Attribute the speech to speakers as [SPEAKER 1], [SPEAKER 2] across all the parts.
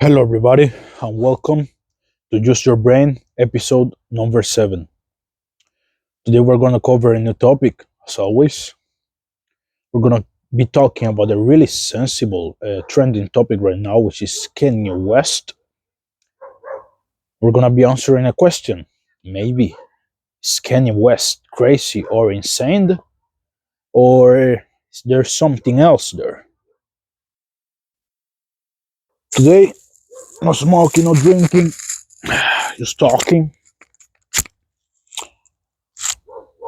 [SPEAKER 1] Hello, everybody, and welcome to Use Your Brain, episode number 7. Today, we're going to cover a new topic. As always, we're going to be talking about a really sensible, trending topic right now, which is Kanye West. We're going to be answering a question. Maybe is Kanye West crazy or insane, or is there something else there? Today, no smoking, no drinking, just talking,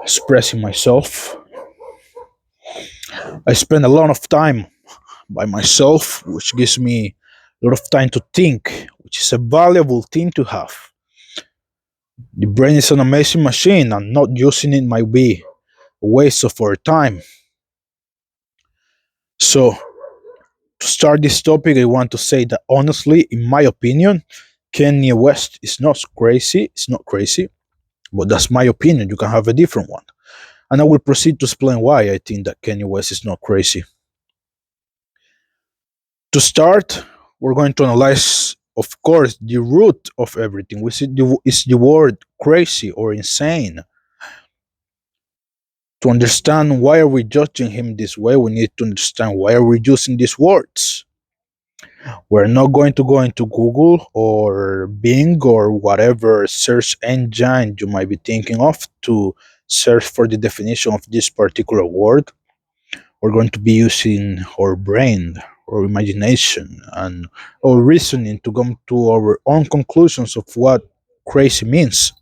[SPEAKER 1] expressing myself. I spend a lot of time by myself, which gives me a lot of time to think, which is a valuable thing to have. The brain is an amazing machine, and not using it might be a waste of our time. So, to start this topic, I want to say that honestly, in my opinion, Kanye West is not crazy. It's not crazy, but that's my opinion. You can have a different one. And I will proceed to explain why I think that Kanye West is not crazy. To start, we're going to analyze, of course, the root of everything, which is the word crazy or insane. To understand why are we judging him this way, we need to understand why are we using these words. We're not going to go into Google or Bing or whatever search engine you might be thinking of to search for the definition of this particular word. We're going to be using our brain or imagination and our reasoning to come to our own conclusions of what crazy means.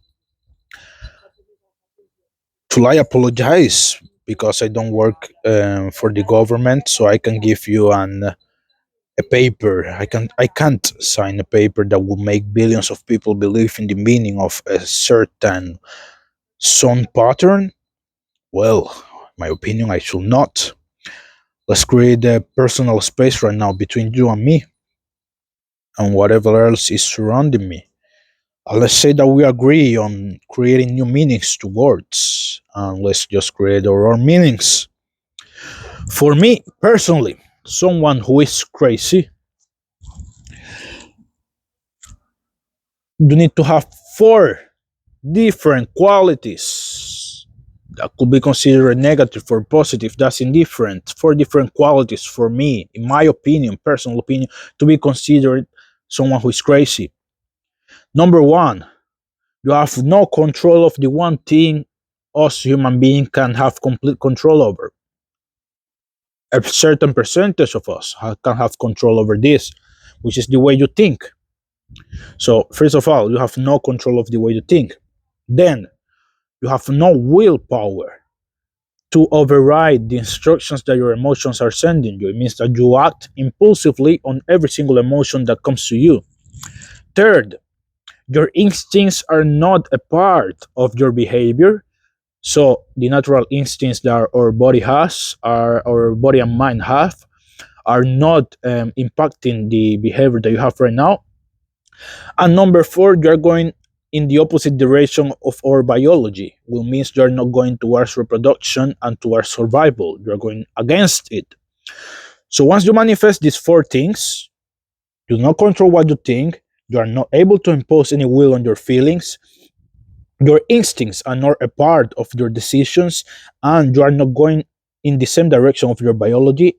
[SPEAKER 1] I apologize because I don't work for the government, so I can give you a paper. I can't sign a paper that will make billions of people believe in the meaning of a certain sound pattern. Well, my opinion, I should not. Let's create a personal space right now between you and me and whatever else is surrounding me. Let's say that we agree on creating new meanings to words, and let's just create our own meanings. For me, personally, someone who is crazy, you need to have four different qualities that could be considered negative or positive. That's indifferent. Four different qualities for me, in my opinion, personal opinion, to be considered someone who is crazy. Number one, you have no control of the one thing us human being can have complete control over. A certain percentage of us can have control over this, which is the way you think. So, first of all, you have no control of the way you think. Then, you have no willpower to override the instructions that your emotions are sending you. It means that you act impulsively on every single emotion that comes to you. Third, your instincts are not a part of your behavior. So the natural instincts that our body has, our body and mind have, are not impacting the behavior that you have right now. And number four, you're going in the opposite direction of our biology, which means you're not going towards reproduction and towards survival. You're going against it. So once you manifest these four things, you do not control what you think, you are not able to impose any will on your feelings, your instincts are not a part of your decisions, and you are not going in the same direction of your biology.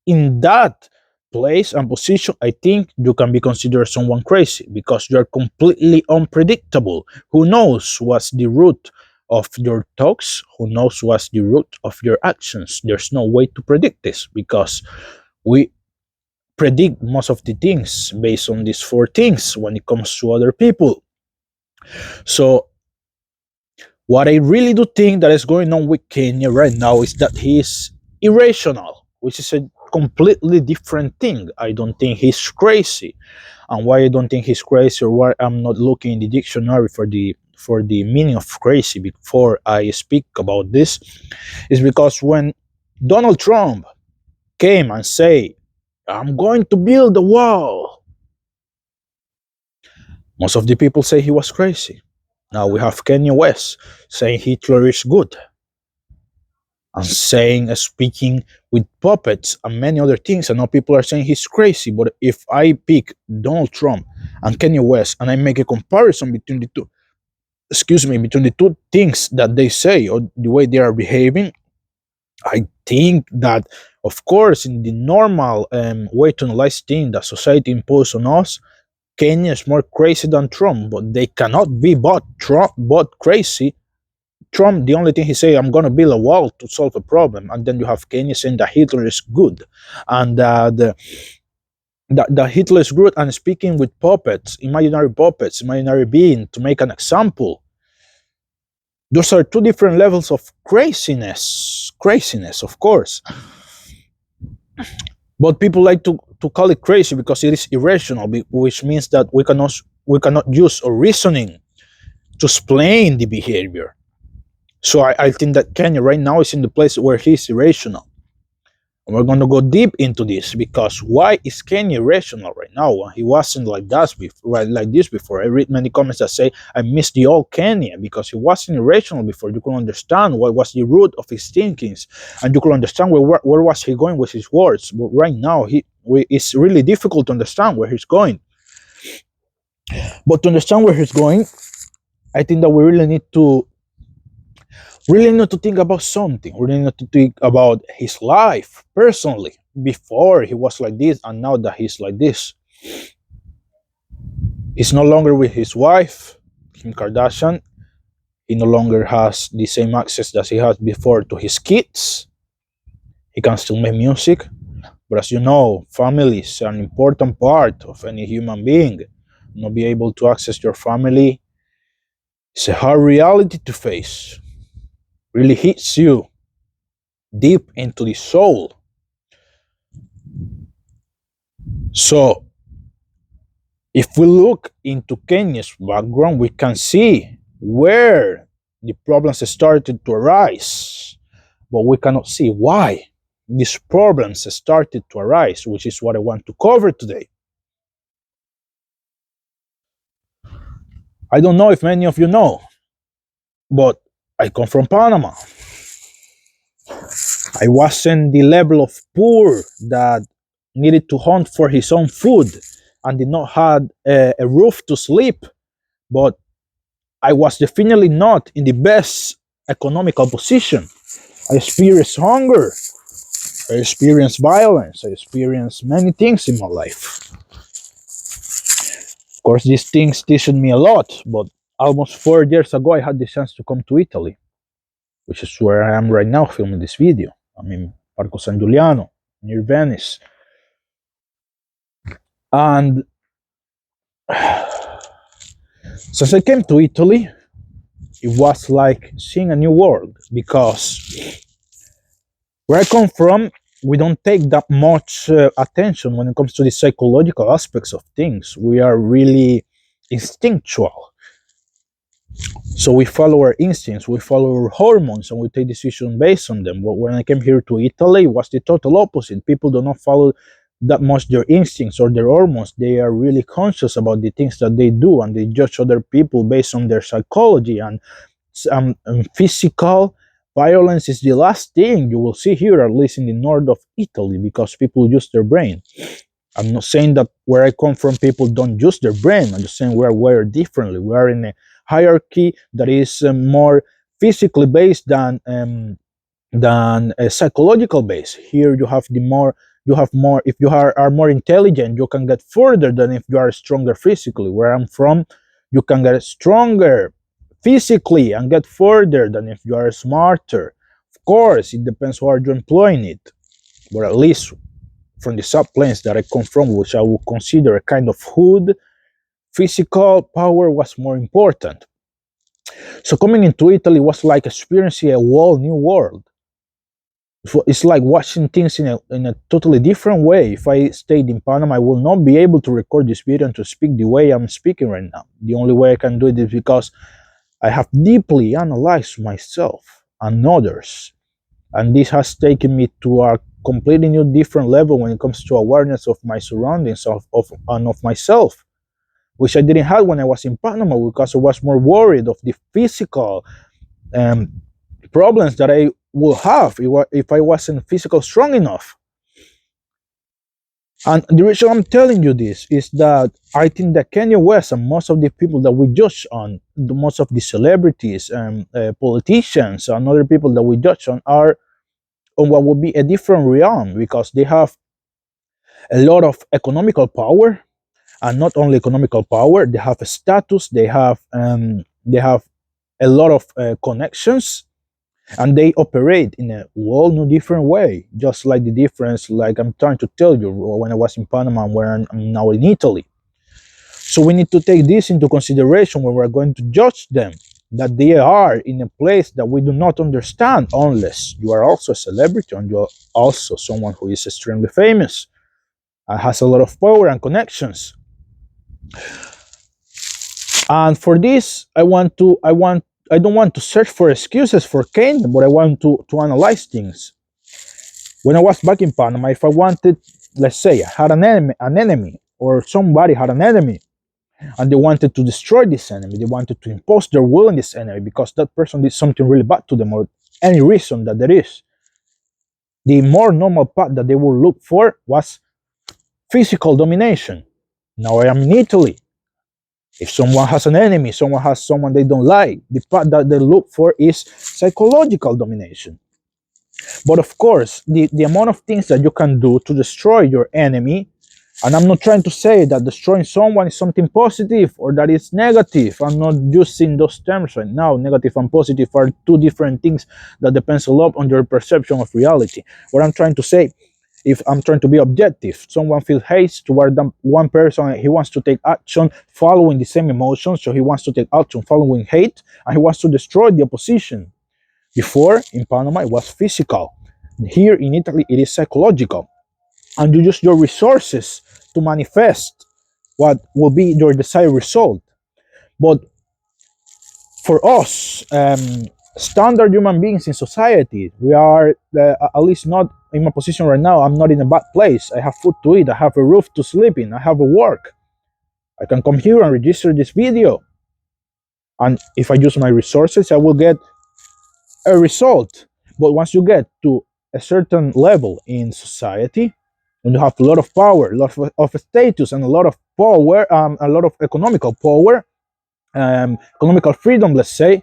[SPEAKER 1] In that place and position, I think you can be considered someone crazy because you are completely unpredictable. Who knows what's the root of your thoughts? Who knows what's the root of your actions? There's no way to predict this because we predict most of the things based on these four things when it comes to other people. So what I really do think that is going on with Kenya right now is that he is irrational, which is a completely different thing. I don't think he's crazy. And why I don't think he's crazy, or why I'm not looking in the dictionary for the meaning of crazy before I speak about this, is because when Donald Trump came and say, "I'm going to build a wall," most of the people say he was crazy. Now we have Kanye West saying Hitler is good. and saying, speaking with puppets and many other things. I know people are saying he's crazy, but if I pick Donald Trump and Kanye West and I make a comparison between the two, between the two things that they say or the way they are behaving, I think that, of course, in the normal way to analyze things that society imposes on us, Kanye is more crazy than Trump, but they cannot be both crazy. Trump, the only thing he say, I'm gonna build a wall to solve a problem, and then you have Kanye saying that Hitler is good, and that Hitler is good, and speaking with puppets, imaginary being, to make an example. Those are two different levels of craziness. Craziness, of course, but people like to call it crazy because it is irrational, which means that we cannot use a reasoning to explain the behavior. So I think that Kanye right now is in the place where he's irrational. And we're going to go deep into this because why is Kanye irrational right now when he wasn't like that before, right, like this before? I read many comments that say I miss the old Kanye because he wasn't irrational before. You could understand what was the root of his thinkings, and you could understand where was he going with his words. But right now, it's really difficult to understand where he's going. But to understand where he's going, I think that we really need to think about something. We really need to think about his life personally before he was like this and now that he's like this. He's no longer with his wife, Kim Kardashian. He no longer has the same access that he had before to his kids. He can still make music, but as you know, family is an important part of any human being. Not be able to access your family is a hard reality to face. Really hits you deep into the soul. So, if we look into Kenya's background, we can see where the problems started to arise, but we cannot see why these problems started to arise, which is what I want to cover today. I don't know if many of you know, but I come from Panama. I wasn't the level of poor that needed to hunt for his own food and did not have a roof to sleep, but I was definitely not in the best economical position. I experienced hunger, I experienced violence, I experienced many things in my life. Of course, these things teach me a lot, but almost 4 years ago, I had the chance to come to Italy, which is where I am right now filming this video. I'm in Parco San Giuliano, near Venice. And since I came to Italy, it was like seeing a new world because where I come from, we don't take that much attention when it comes to the psychological aspects of things. We are really instinctual. So we follow our instincts, we follow our hormones, and we take decisions based on them. But when I came here to Italy, it was the total opposite. People do not follow that much their instincts or their hormones. They are really conscious about the things that they do, and they judge other people based on their psychology and physical violence is the last thing you will see here, at least in the north of Italy, because people use their brain. I'm not saying that where I come from people don't use their brain. I'm just saying we are wired differently. We are in a hierarchy that is more physically based than a psychological base. Here you have more. If you are more intelligent, you can get further than if you are stronger physically. Where I'm from, you can get stronger physically and get further than if you are smarter. Of course, it depends how you're employing it, but at least from the subplanes that I come from, which I would consider a kind of hood, physical power was more important. So coming into Italy was like experiencing a whole new world. It's like watching things in a totally different way. If I stayed in Panama, I will not be able to record this video and to speak the way I'm speaking right now. The only way I can do it is because I have deeply analyzed myself and others. And this has taken me to a completely new different level when it comes to awareness of my surroundings and of myself, which I didn't have when I was in Panama because I was more worried of the physical problems that I will have if I wasn't physically strong enough. And the reason I'm telling you this is that I think that Kanye West and most of the people that we judge on, most of the celebrities and politicians and other people that we judge on are on what would be a different realm, because they have a lot of economical power, and not only economical power, they have a status, they have a lot of connections, and they operate in a whole new different way, just like the difference, like I'm trying to tell you, when I was in Panama and where I'm now in Italy. So we need to take this into consideration when we're going to judge them, that they are in a place that we do not understand, unless you are also a celebrity and you're also someone who is extremely famous and has a lot of power and connections. And for this, I don't want to search for excuses for Kane, but I want to analyze things. When I was back in Panama, if I wanted, let's say, I had an enemy, or somebody had an enemy, and they wanted to destroy this enemy, they wanted to impose their will on this enemy because that person did something really bad to them, or any reason that there is, the more normal path that they would look for was physical domination. Now I am in Italy. If someone has an enemy, someone has someone they don't like, the path that they look for is psychological domination. But of course, the amount of things that you can do to destroy your enemy, and I'm not trying to say that destroying someone is something positive or that it's negative. I'm not using those terms right now. Negative and positive are two different things that depends a lot on your perception of reality. What I'm trying to say, if I'm trying to be objective, someone feels hate toward one person, he wants to take action following the same emotions, so he wants to take action following hate, and he wants to destroy the opposition. Before, in Panama, it was physical. Here in Italy, it is psychological. And you use your resources to manifest what will be your desired result. But for us, standard human beings in society, we are, at least not in my position right now, I'm not in a bad place. I have food to eat, I have a roof to sleep in, I have a work. I can come here and register this video. And if I use my resources, I will get a result. But once you get to a certain level in society, and you have a lot of power, a lot of status, and a lot of power, a lot of economical power, economical freedom, let's say,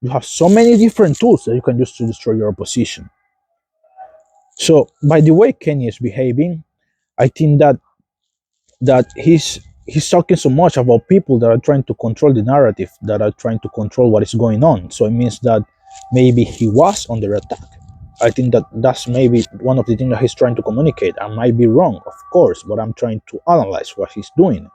[SPEAKER 1] you have so many different tools that you can use to destroy your opposition. So, by the way Kenya is behaving, I think that he's talking so much about people that are trying to control the narrative, that are trying to control what is going on. So it means that maybe he was under attack. I think that that's maybe one of the things that he's trying to communicate. I might be wrong, of course, but I'm trying to analyze what he's doing.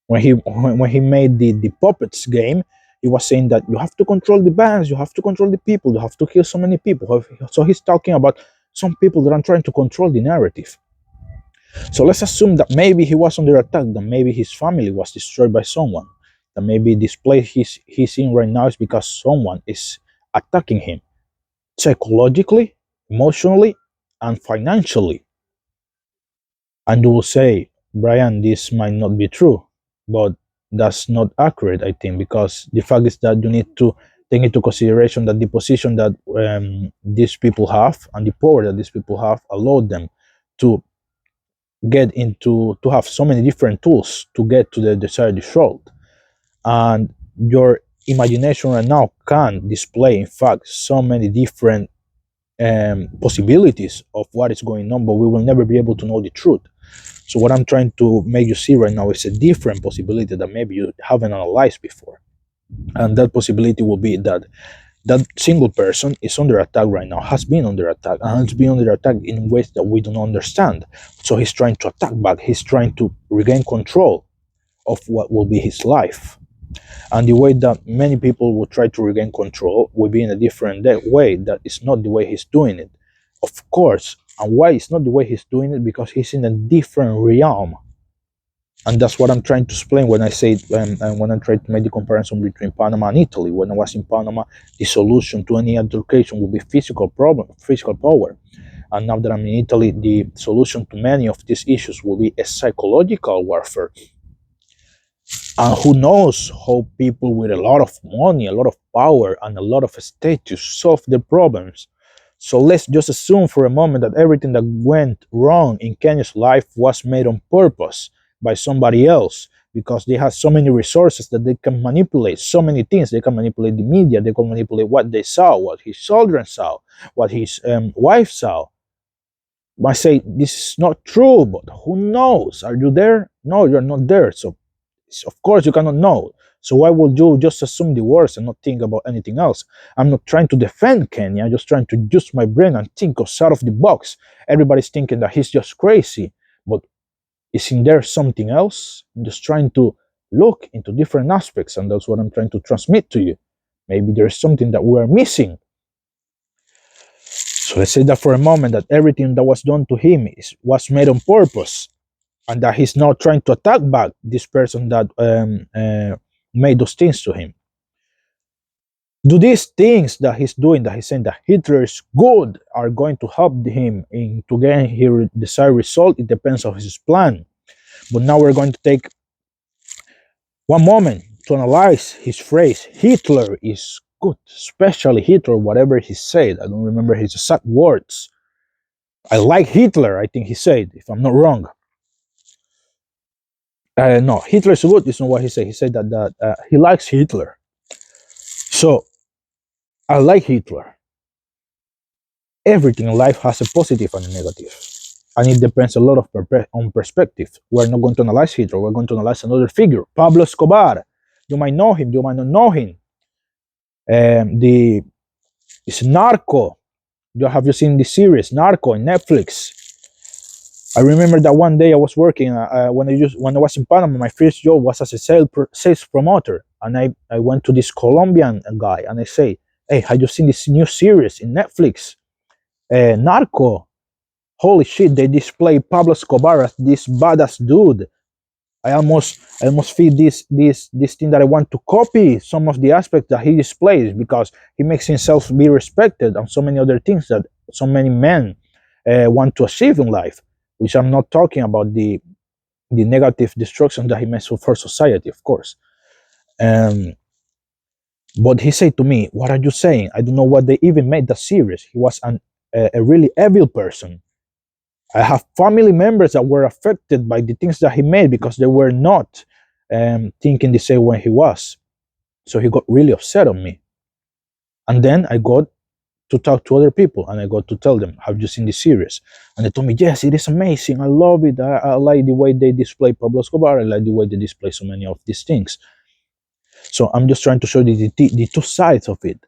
[SPEAKER 1] When he made the puppets game, he was saying that you have to control the bands, you have to control the people, you have to kill so many people. So he's talking about some people that are trying to control the narrative. So let's assume that maybe he was under attack, that maybe his family was destroyed by someone, that maybe this place he's in right now is because someone is attacking him psychologically, emotionally, and financially. And you will say, Brian, this might not be true, but that's not accurate, I think, because the fact is that you need to take into consideration that the position that these people have and the power that these people have allowed them to get into, to have so many different tools to get to the desired result. And your imagination right now can display, in fact, so many different possibilities of what is going on, but we will never be able to know the truth. So what I'm trying to make you see right now is a different possibility that maybe you haven't analyzed before. And that possibility will be that that single person is under attack right now, has been under attack, and has been under attack in ways that we don't understand. So he's trying to attack back, he's trying to regain control of what will be his life. And the way that many people will try to regain control will be in a different way, that is not the way he's doing it. Of course. And why it's not the way he's doing it? Because he's in a different realm. And that's what I'm trying to explain when I say, and when I try to make the comparison between Panama and Italy. When I was in Panama, the solution to any altercation would be physical power. And now that I'm in Italy, the solution to many of these issues will be a psychological warfare. And who knows how people with a lot of money, a lot of power, and a lot of status solve their problems. So let's just assume for a moment that everything that went wrong in Kenya's life was made on purpose by somebody else, because they have so many resources that they can manipulate so many things. They can manipulate the media, they can manipulate what they saw, what his children saw, what his wife saw. I say this is not true, but who knows? Are you there? No, you're not there. So of course you cannot know. So why would you just assume the worst and not think about anything else? I'm not trying to defend Kenya. I'm just trying to use my brain and think outside of the box. Everybody's thinking that he's just crazy, but isn't there something else? I'm just trying to look into different aspects, and that's what I'm trying to transmit to you. Maybe there's something that we're missing. So let's say that for a moment that everything that was done to him was made on purpose, and that he's now trying to attack back this person that made those things to him. Do these things that he's doing, that he's saying that Hitler is good, are going to help him in to get his desired result? It depends on his plan. But now we're going to take one moment to analyze his phrase, Hitler is good, especially Hitler, whatever he said. I don't remember his exact words. I like Hitler, I think he said, if I'm not wrong. No, Hitler is good, is not what he said. He said that he likes Hitler. So, I like Hitler. Everything in life has a positive and a negative. And it depends a lot of on perspective. We're not going to analyze Hitler, we're going to analyze another figure, Pablo Escobar. You might know him, you might not know him. It's Narco. Have you seen the series Narco on Netflix? I remember that one day I was working when I was in Panama. My first job was as a sales promoter, and I went to this Colombian guy and I say, "Hey, have you seen this new series in Netflix, Narco? Holy shit! They display Pablo Escobar as this badass dude. I almost feel this thing that I want to copy some of the aspects that he displays, because he makes himself be respected and so many other things that so many men want to achieve in life." Which I'm not talking about the negative destruction that he makes for society, of course. But he said to me, "What are you saying? I don't know what they even made that series. He was a really evil person. I have family members that were affected by the things that he made because they were not thinking the same way he was." So he got really upset on me. And then I got to talk to other people and I got to tell them, "Have you seen this series?" And they told me, "Yes, it is amazing. I love it. I like the way they display Pablo Escobar. I like the way they display so many of these things." So I'm just trying to show you the two sides of it.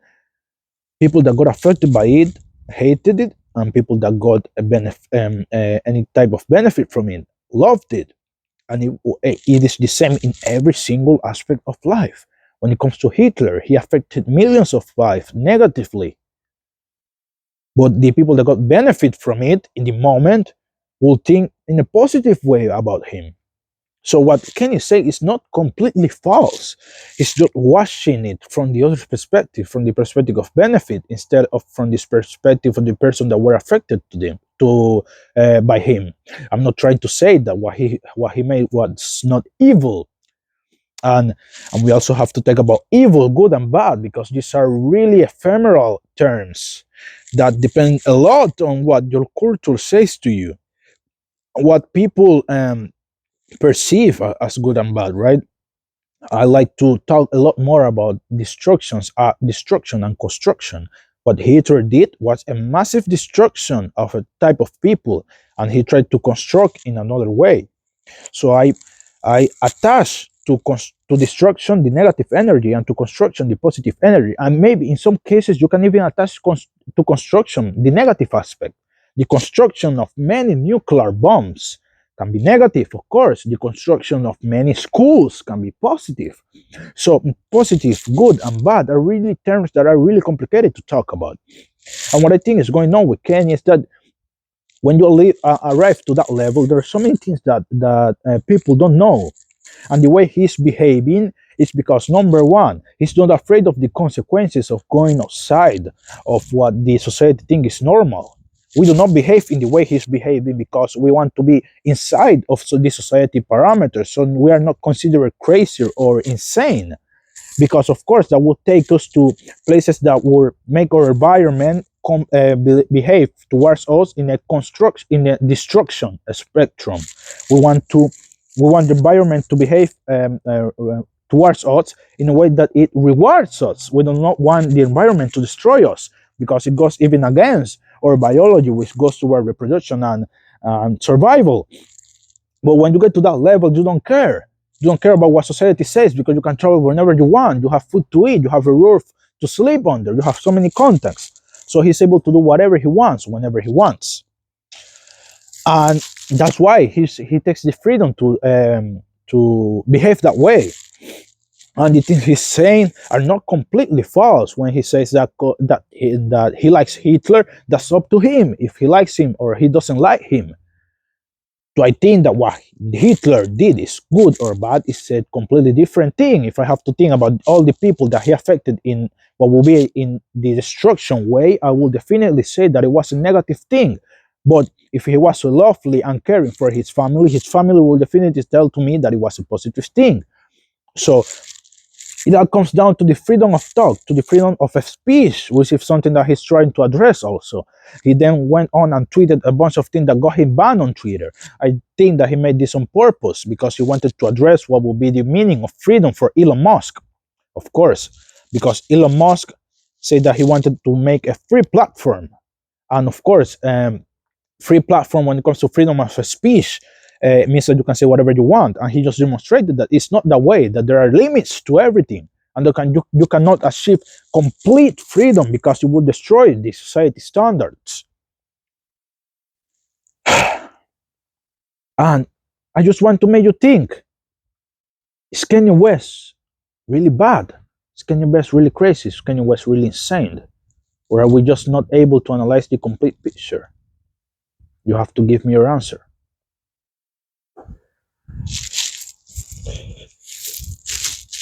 [SPEAKER 1] People that got affected by it hated it, and people that got any type of benefit from it loved it. And it is the same in every single aspect of life. When it comes to Hitler, he affected millions of lives negatively. But the people that got benefit from it in the moment will think in a positive way about him. So what Kenny said is not completely false. It's just watching it from the other perspective, from the perspective of benefit, instead of from this perspective of the person that were affected by him. I'm not trying to say that what he made was not evil. And we also have to talk about evil, good, and bad, because these are really ephemeral terms that depend a lot on what your culture says to you, what people perceive as good and bad, right? I like to talk a lot more about destruction and construction. What Hitler did was a massive destruction of a type of people, and he tried to construct in another way. So I attach to destruction the negative energy, and to construction the positive energy. And maybe in some cases you can even attach to construction the negative aspect. The construction of many nuclear bombs can be negative, of course. The construction of many schools can be positive. So positive, good, and bad are really terms that are really complicated to talk about. And what I think is going on with Kenya is that when you arrive to that level, there are so many things that people don't know. And the way he's behaving is because, number one, he's not afraid of the consequences of going outside of what the society thinks is normal. we do not behave in the way he's behaving because we want to be inside of the society parameters, so we are not considered crazy or insane, because of course that would take us to places that would make our environment behave towards us in a construction, in a destruction spectrum. We want to, we want the environment to behave towards us in a way that it rewards us. We do not want the environment to destroy us, because it goes even against our biology, which goes toward reproduction and survival. But when you get to that level, you don't care. You don't care about what society says, because you can travel whenever you want. You have food to eat. You have a roof to sleep under. You have so many contacts. So he's able to do whatever he wants, whenever he wants. And that's why he takes the freedom to behave that way. And the things he's saying are not completely false. When he says that he likes Hitler, that's up to him if he likes him or he doesn't like him. Do I think that what Hitler did is good or bad is a completely different thing. If I have to think about all the people that he affected in what will be in the destruction way, I will definitely say that it was a negative thing. But if he was so lovely and caring for his family will definitely tell to me that it was a positive thing. So it all comes down to the freedom of thought, to the freedom of speech, which is something that he's trying to address also. He then went on and tweeted a bunch of things that got him banned on Twitter. I think that he made this on purpose because he wanted to address what would be the meaning of freedom for Elon Musk, of course, because Elon Musk said that he wanted to make a free platform. And of course, free platform when it comes to freedom of speech means that you can say whatever you want, and he just demonstrated that it's not that way, that there are limits to everything, and you cannot achieve complete freedom because you will destroy the society standards. And I just want to make you think, is Kanye West really bad? Is Kanye West really crazy? Is Kanye West really insane? Or are we just not able to analyze the complete picture? You have to give me your answer.